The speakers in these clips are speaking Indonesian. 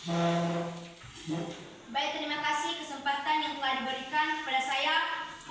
Baik, terima kasih kesempatan yang telah diberikan kepada saya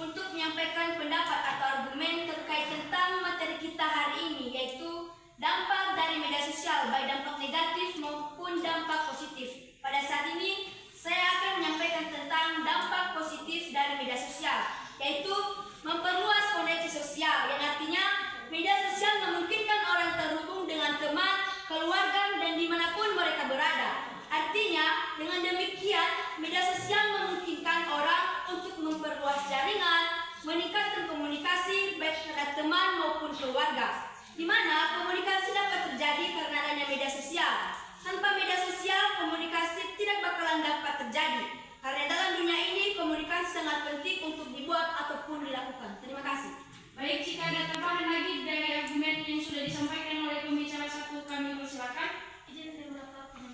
untuk menyampaikan pendapat atau argumen terkait tentang materi kita hari ini, yaitu dampak dari media sosial, baik dampak negatif maupun dampak positif. Pada saat ini, saya akan menyampaikan tentang dampak positif dari media sosial, yaitu memperluas koneksi sosial, yang artinya media sosial memungkinkan orang terhubung dengan teman, keluarga, dan dimanapun mereka berada. Artinya, dengan demikian, media sosial memungkinkan orang untuk memperluas jaringan, meningkatkan komunikasi baik terhadap teman maupun keluarga, di mana komunikasi dapat terjadi karena adanya media sosial. Tanpa media sosial, komunikasi tidak bakalan dapat terjadi, karena dalam dunia ini komunikasi sangat penting untuk dibuat ataupun dilakukan. Terima kasih. Baik, jika ada tambahan lagi dari argumen yang sudah disampaikan oleh pembicara satu, kami persilakan.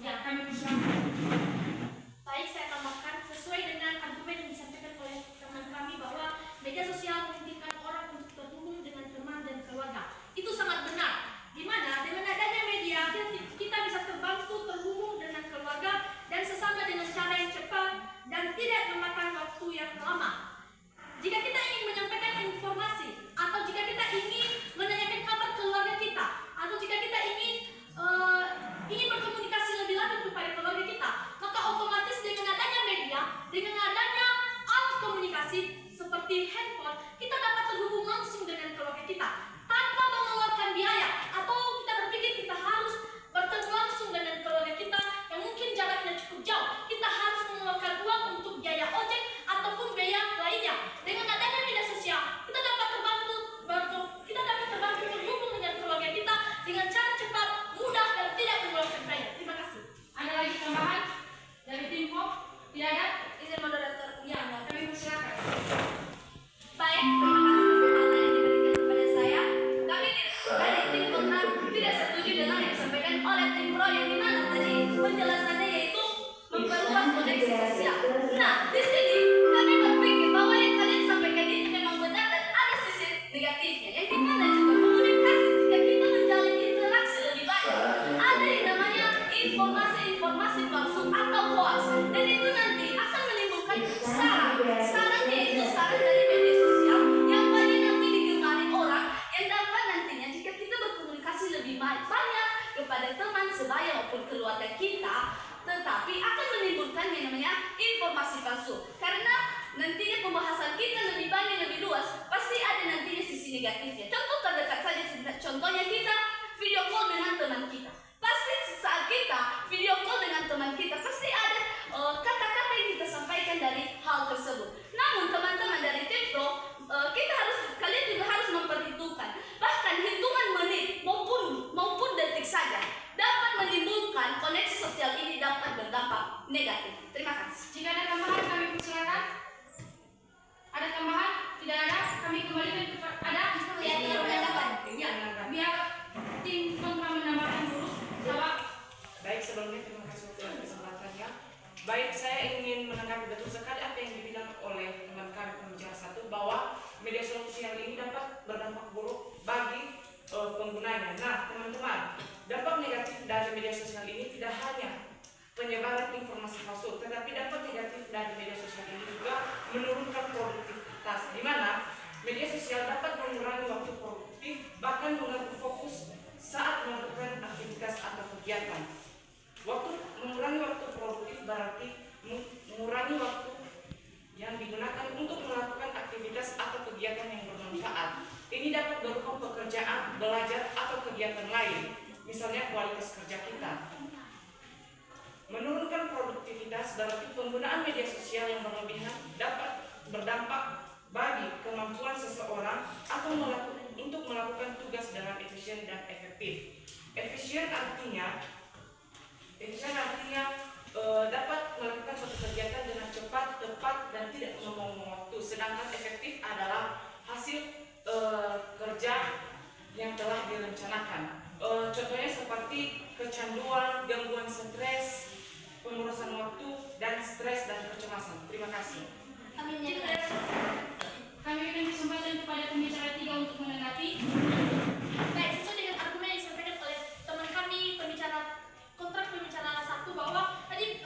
Ya, kami persilakan. Baik, saya tambahkan sesuai dengan argumen yang disampaikan oleh teman kami bahwa media sosial memungkinkan orang untuk terhubung dengan teman dan keluarga. Itu sangat benar. Di mana dengan adanya media kita bisa terbantu terhubung dengan keluarga dan sesama dengan cara yang cepat dan tidak memakan waktu yang lama. Jika kita ingin menyampaikan informasi atau jika kita ingin menanyakan kabar keluarga kita atau jika kita ingin berkomunikasi lebih lanjut kepada keluarga kita, maka otomatis dengan adanya media, dengan adanya alat komunikasi seperti handphone, kita dapat terhubung langsung dengan keluarga kita tanpa mengeluarkan biaya atau kita berpikir kita harus bertemu langsung dengan keluarga kita yang mungkin jaraknya cukup jauh. Kita harus mengeluarkan uang untuk biaya ojek ataupun biaya lainnya. Dengan adanya media sosial, kita dapat terbantu terhubung dengan keluarga kita dengan cara cepat, mudah, dan tidak mengeluarkan biaya. Terima kasih. Ada lagi tambahan dari tim Pop? Tidak ada? Izin moderator. Ya, kami persilakan. Baik, terima kasih kesempatan yang diberikan kepada saya. Kami dari tim kontra tidak setuju dengan yang disampaikan oleh tim pro, yang dimana tadi penjelasannya yaitu memperluas koneksi sosial. Nah, di sini kami berpikir bahwa yang kalian sampaikan ini memang benar dan ada sisi negatifnya, yang dimana juga komunikasi jika kita menjalin interaksi lebih banyak, ada yang namanya informasi palsu atau hoax, dan itu nanti akan menimbulkan saran yaitu saran dari media sosial yang banyak nanti digemari orang, yang dapat nantinya jika kita berkomunikasi lebih banyak kepada teman sebaya maupun keluarga kita, tetapi akan menimbulkan yang namanya informasi palsu, karena nantinya pembahasan kita lebih banyak, lebih luas, pasti ada nantinya sisi negatifnya. Contoh terdekat saja, contohnya kita video call dengan teman kita, pasti saat kita video call dengan teman kita pasti ada kata-kata yang kita sampaikan dari hal tersebut. Namun teman-teman dari tim pro, kalian juga harus memperhitungkan, bahkan hitungan menit maupun detik saja dapat menimbulkan koneksi sosial ini dapat berdampak negatif. Terima kasih. Jika ada tambahan, kami persilakan. Ada tambahan? Tidak ada? Kami kembalikan kepada biar tim kontra menambahkan dulu. Sahabat. Baik, sebelumnya terima kasih untuk kesempatannya. Baik, saya ingin menanggapi betul sekali apa yang dibilang oleh teman kami pembicara satu, bahwa media sosial ini dapat berdampak buruk bagi penggunanya. Nah, teman-teman, dampak negatif dari media sosial ini tidak hanya penyebaran informasi palsu, tetapi dampak negatif dari media sosial ini juga menurunkan produktivitas, di mana media sosial dapat mengurangi waktu produktif, bahkan mengganggu fokus saat melakukan aktivitas atau kegiatan. Mengurangi waktu produktif berarti mengurangi waktu yang digunakan untuk melakukan aktivitas atau kegiatan yang bermanfaat. Ini dapat berupa pekerjaan, belajar, atau kegiatan lain, misalnya kualitas kerja kita. Menurunkan produktivitas berarti penggunaan media sosial yang berlebihan dapat berdampak bagi kemampuan seseorang atau untuk melakukan tugas dengan efisien dan efektif. Efisien artinya dapat melakukan suatu kegiatan dengan cepat, tepat, dan tidak membuang waktu. Sedangkan efektif adalah hasil kerja yang telah direncanakan. Contohnya seperti kecanduan, gangguan stres, pengurusan waktu, dan stres dan kecemasan. Terima kasih. Kami berikan kesempatan kepada pembicara 3 untuk menanggapi. Baik, sesuai dengan argumen yang disampaikan oleh teman kami pembicara kontrak pembicara satu, bahwa tadi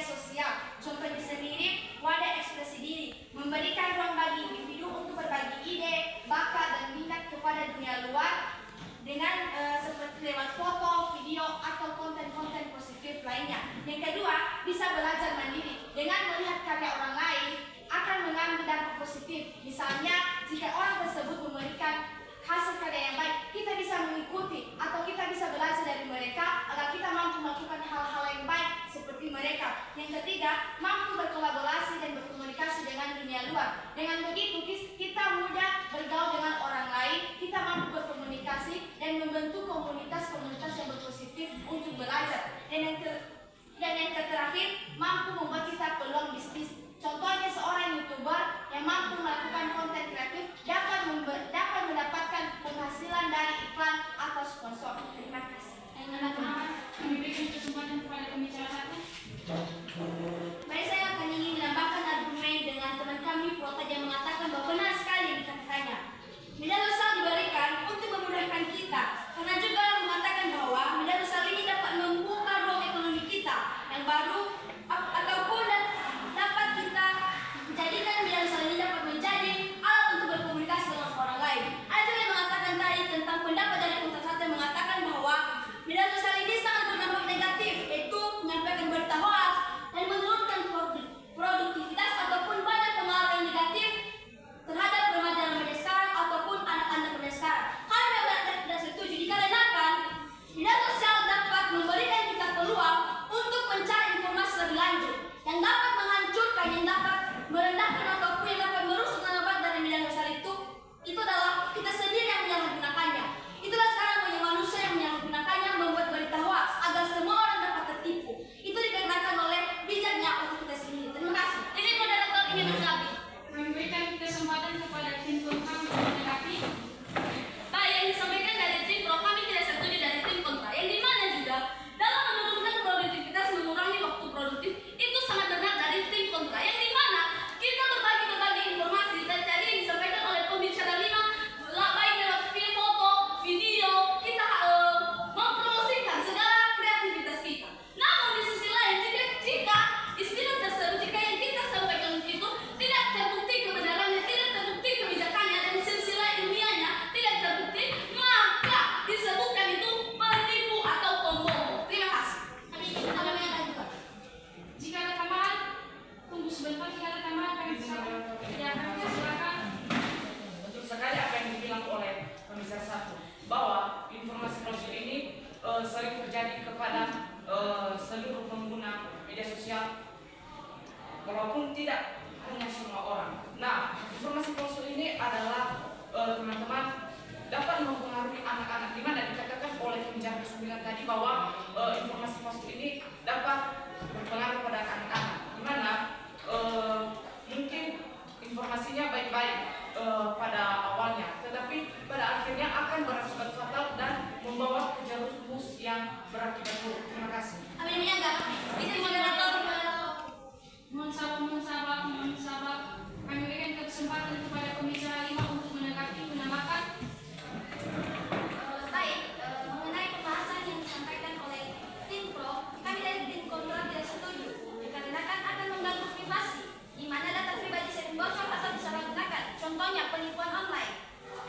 sosial. Contohnya sendiri, wadah ekspresi diri, memberikan ruang bagi individu untuk berbagi ide, bakat, dan minat kepada dunia luar dengan seperti lewat foto, video, atau konten-konten positif lainnya. Yang kedua, bisa belajar mandiri. Dengan melihat karya orang lain, akan mengambil dampak positif. Misalnya, jika orang tersebut memberikan hasil karya yang baik, kita bisa mengikuti atau kita bisa belajar dari mereka agar kita mampu melakukan hal-hal yang baik seperti mereka. Yang ketiga, mampu berkolaborasi dan berkomunikasi dengan dunia luar. Dengan begitu, kita mudah bergaul dengan orang lain, kita mampu berkomunikasi dan membentuk komunitas-komunitas yang berpositif untuk belajar. Dan yang terakhir, mampu membuat kita peluang bisnis. Contohnya seorang YouTuber yang mampu melakukan konten kreatif dapat mendapatkan penghasilan dari iklan atau sponsor. Terima kasih. Kami berikan kesempatan kepada pembicara satu. Baik, saya akan ingin menambahkan argumen dengan teman kami Prota yang mengatakan bahwa benar sekali dikatakannya. Media sosial diberikan untuk memudahkan kita, karena juga mengatakan bahwa media sosial ini dapat membuka ruang ekonomi kita yang baru ataupun dapat kita jadikan media sosial ini dapat menjadi alat untuk berkomunikasi dengan orang lain. Ada juga yang mengatakan tadi tentang pendapat dari Prota satu yang mengatakan bahwa media sosial ini sangat berdampak negatif, yaitu menyampaikan berita hoax dan menurunkan produktivitas ataupun banyak pengaruh yang negatif terhadap remaja-remaja sekarang ataupun anak-anak remaja sekarang. Kami benar-benar tidak setuju dikarenakan media sosial dapat memberikan kita peluang untuk mencari informasi lebih lanjut yang dapat menghancurkan, yang dapat merendahkan ataupun yang dapat merusak nama baik dari media sosial itu adalah kita sendiri yang menyalahgunakannya. Itulah sekarang banyak manusia yang menyalahgunakannya membuat berita hoax agar semua orang dapat tertipu. Itu dikarenakan oleh bijaknya otak kita sendiri. Terima kasih. Ini moderator ini menanggapi. Kami berikan kesempatan kepada tim kontra untuk menanggapi. Baik, yang disampaikan dari tim pro kami tidak setuju dari tim kontra. Yang dimana juga dalam menurunkan produktivitas, mengurangi waktu produktif itu sangat benar dari tim kontra. Yang dimana kita berbagi informasi dan tadi yang disampaikan oleh pembicara 5 baik lewat foto, video, kita mempromosikan segala kreativitas kita. Namun di sisi lain jika istilah tersebut, jika yang kita sampaikan itu tidak terbukti kebenarannya, tidak terbukti kebijakannya dan silsilah ilmiahnya tidak terbukti, maka disebutkan itu penipu atau pembohong. Terima kasih. Kami menyatakan juga. Jika ada tambahan, tunggu sebentar. Jika ada tambahan, kami silakan. Ya, kami silakan. Betul sekali apa yang dibilang oleh pembicara satu, bahwa informasi palsu ini sering terjadi kepada seluruh pengguna media sosial, walaupun tidak hanya semua orang. Nah, informasi palsu ini adalah teman-teman dapat mempengaruhi anak-anak, di mana dikatakan oleh pembicara 9 tadi bahwa informasi palsu ini dapat berpengaruh pada anak-anak, di mana mungkin informasinya baik-baik pada awalnya, tetapi pada akhirnya akan berakibat fatal dan membawa kejerumus yang berakibat buruk. Terima kasih. Kami menyatakan. Ini moderator. Mohon sabar. Kami berikan kesempatan kepada pembicara 5 untuk menanggapi penambahan. Baik, mengenai pembahasan yang disampaikan oleh tim pro, kami dari tim kontra tidak setuju dikarenakan akan mengganggu privasi, di mana data pribadi sering bocor atau disalahgunakan. Contohnya penipuan online.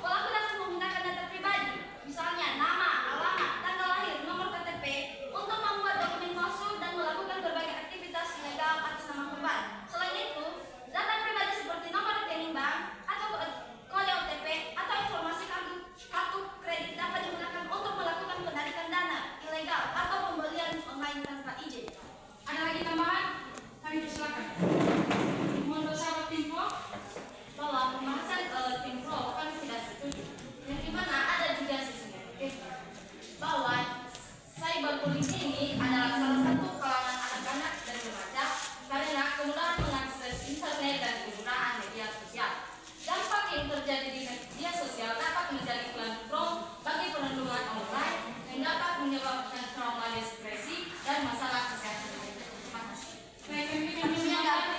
Pelaku dapat menggunakan data pribadi, misalnya nama, alamat, tanggal lahir, nomor KTP, untuk membuat dokumen palsu dan melakukan berbagai aktivitas ilegal atas nama korban. Selain itu, data pribadi seperti nomor rekening bank atau kode OTP atau informasi kartu kredit dapat digunakan untuk melakukan penarikan dana ilegal atau pembelian online tanpa izin. Ada lagi tambahan? Kami persilakan. Mohon bersahabat tim pro. Bahwa pembahasan tim pro kami tidak setuju. Yang dimana ada juga sisi negatifnya. Bahwa cyberbullying ini adalah salah satu kalangan anak-anak dan remaja karena kemudahan mengakses internet dan penggunaan media sosial. Dampak yang terjadi di media sosial dapat menjadi platform bagi perundungan online yang dapat menyebabkan trauma depresi dan masalah kesehatan. Terima kasih. Baik, kami berikan kesempatan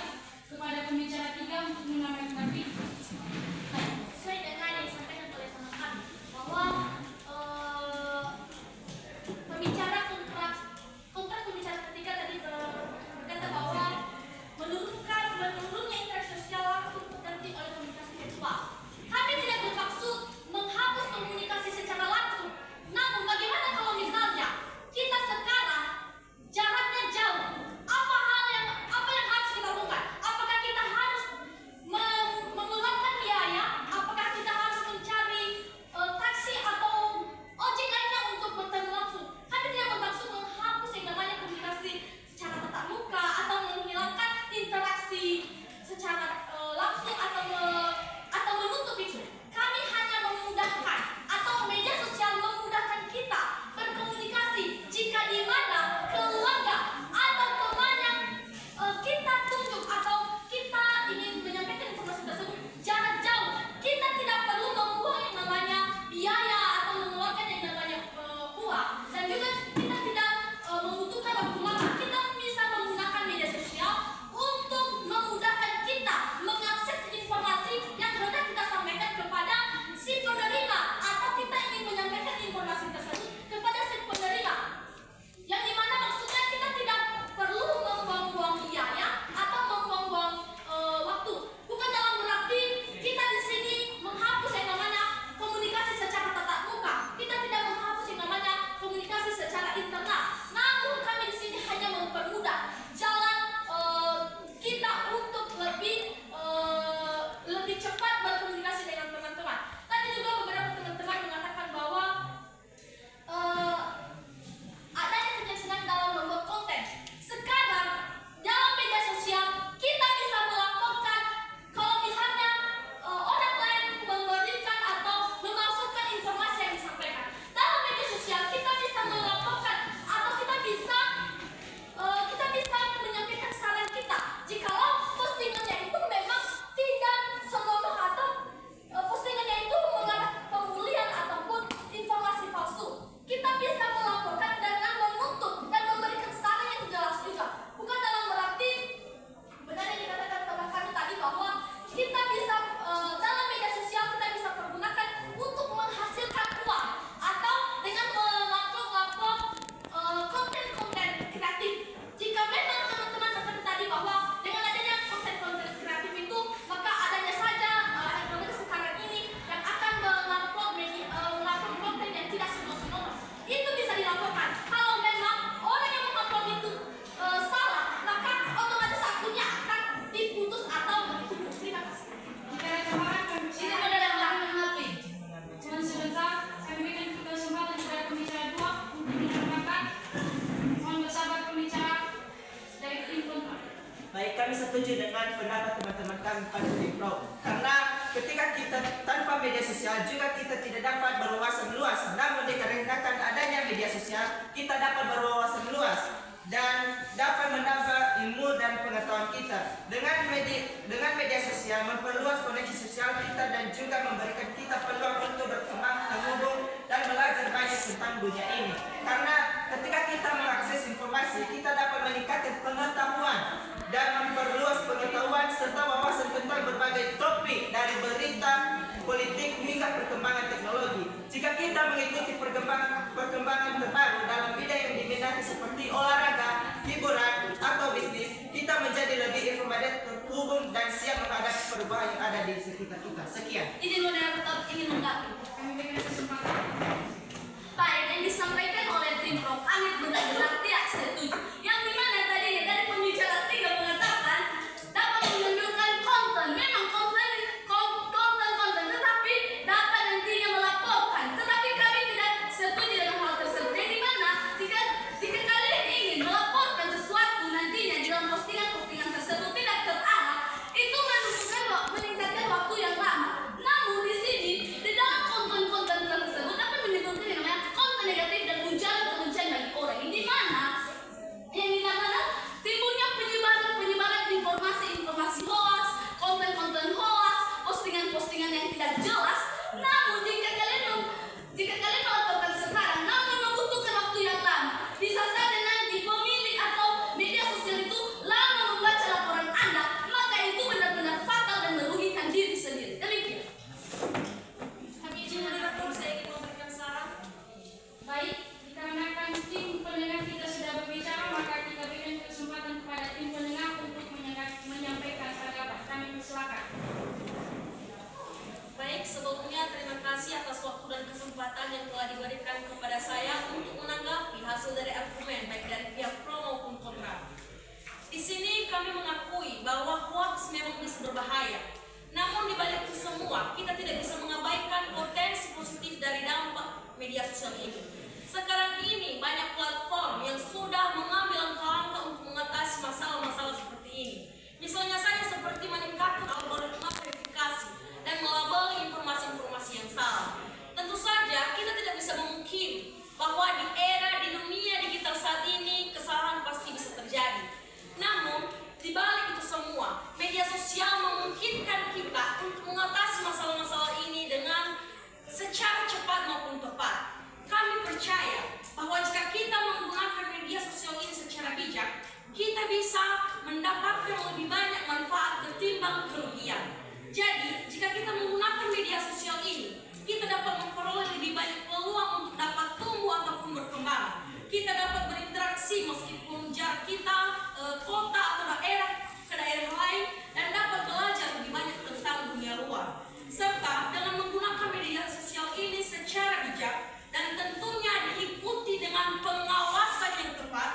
kami setuju dengan pendapat teman-teman kami pada tim Pro. Karena ketika kita tanpa media sosial juga kita tidak dapat berwawasan luas. Namun dikarenakan adanya media sosial, kita dapat berwawasan luas dan dapat menambah ilmu dan pengetahuan kita. Dengan media sosial memperluas koneksi sosial kita dan juga memberikan kita peluang untuk berkembang, terhubung dan belajar banyak tentang dunia ini. Karena ketika kita mengakses informasi, kita dapat meningkatkan pengetahuan dan memperluas pengetahuan serta wawasan tentang berbagai topik dari berita, politik hingga perkembangan teknologi. Jika kita mengikuti perkembangan terbaru dalam bidang yang diminati seperti olahraga, hiburan, atau bisnis, kita menjadi lebih informatif, terhubung, dan siap menghadapi perubahan yang ada di sekitar kita. Sekian. Izin moderator ingin menanggapi. Kami berikan kesempatan. Baik, yang disampaikan oleh tim Prof. Amit benar-benar tidak setuju. Yang dimana tadi dari pembicara 3 mengatakan dapat menunjukkan konten, memang konten, tetapi dapat nantinya melaporkan. Tetapi kami tidak setuju dengan hal tersebut. Yang dimana jika kalian ingin melaporkan sesuatu nantinya dalam postingan tersebut tidak terarah, itu meningkatkan waktu yang lama. Namun di sini di dalam konten tersebut dapat menimbulkan yang namanya konten negatif dan ujaran kebencian bagi orang. Yang dimana timbulnya penyebaran informasi hoax, konten hoax, postingan yang tidak jelas. Namun jika kalian melakukan sekarang, namun membutuhkan waktu yang lama, bisa saja nanti pemilik atau media sosial itu lama membaca laporan Anda, maka itu benar-benar fatal dan merugikan diri sendiri. Demikian. Kami izin moderator, saya ingin memberikan saran. Baik, dikarenakan tim pendengar kita sudah berbicara, maka kita berikan kesempatan kepada tim pendengar untuk menyampaikan tanggapan. Kami persilakan. Baik, sebelumnya terima kasih atas waktu dan kesempatan yang telah diberikan kepada saya untuk menanggapi hasil dari argumen baik dari pihak pro maupun kontra. Di sini kami mengakui bahwa hoax memang bisa berbahaya. Namun di balik itu semua, kita tidak bisa mengabaikan potensi positif dari dampak media sosial ini. Sekarang ini banyak platform yang sudah mengambil langkah-langkah untuk mengatasi masalah-masalah seperti ini. Misalnya saja seperti meningkatkan algoritma verifikasi dan melabeli informasi-informasi yang salah. Tentu saja kita tidak bisa memungkiri bahwa di dunia digital saat ini kesalahan pasti bisa terjadi. Namun di balik itu semua, media sosial memungkinkan kita untuk mengatasi masalah-masalah ini dengan secara cepat maupun tepat. Kami percaya bahwa jika kita menggunakan media sosial ini secara bijak, kita bisa mendapatkan lebih banyak manfaat ketimbang kerugian. Jadi, jika kita menggunakan media sosial ini, kita dapat memperoleh lebih banyak peluang untuk dapat tumbuh ataupun berkembang. Kita dapat berinteraksi meskipun jarak kita kota atau daerah ke daerah lain dan dapat belajar lebih banyak tentang dunia luar. Serta dengan menggunakan media sosial ini secara bijak dan tentunya diikuti dengan pengawasan yang tepat,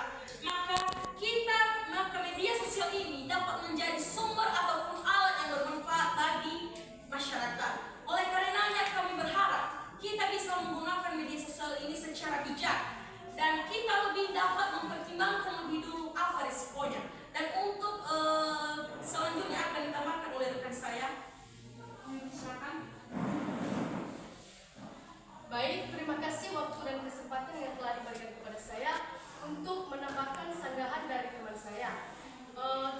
maka media sosial ini dapat menjadi sumber ataupun alat yang bermanfaat bagi masyarakat. Oleh karenanya kami berharap kita bisa menggunakan media sosial ini secara bijak dan kita lebih dapat mempertimbangkan lebih dulu apa risikonya. Dan untuk selanjutnya akan ditambahkan oleh rekan saya. Silakan. Baik, terima kasih waktu dan kesempatan yang telah diberikan kepada saya untuk menambahkan sanggahan dari teman saya.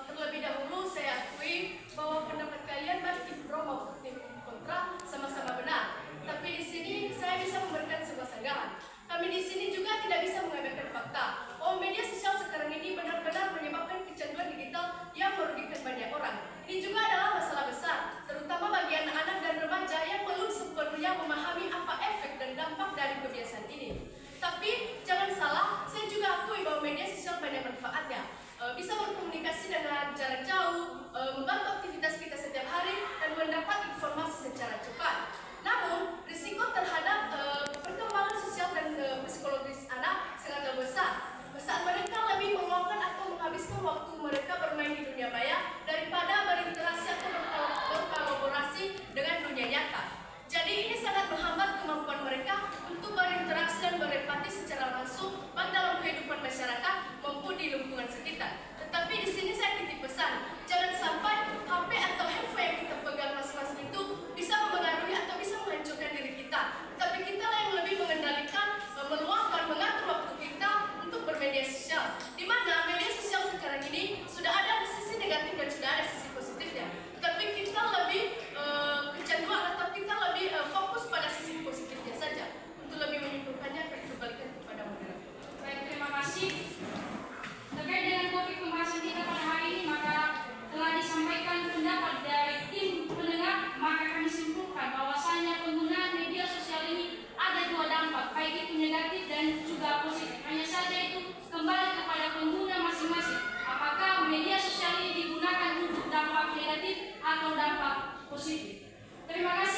Terlebih dahulu saya akui bahwa pendapat kalian baik tim pro maupun tim kontra sama-sama benar. Tapi di sini saya bisa memberikan sebuah sanggahan. Kami di sini juga tidak bisa mengabaikan fakta bahwa media sosial sekarang ini benar-benar menyebabkan kecanduan digital yang merugikan banyak orang. Ini juga adalah masalah besar, terutama bagi anak-anak dan remaja yang belum sepenuhnya memahami apa efek dan dampak dari kebiasaan ini. Tapi jangan salah, saya juga akui bahwa media sosial banyak manfaatnya. Bisa berkomunikasi dengan jarak jauh, membantu aktivitas kita setiap hari, dan mendapat informasi secara cepat. Namun, risiko terhadap perkembangan sosial dan psikologis anak sangat besar. Saat mereka lebih meluangkan atau menghabiskan waktu mereka bermain di dunia maya daripada berinteraksi atau berkolaborasi dengan dunia nyata. Jadi ini sangat menghambat kemampuan mereka untuk berinteraksi dan berempati secara langsung baik dalam kehidupan masyarakat maupun di lingkungan sekitar. Tetapi di sini saya titip pesan, positif. Terima kasih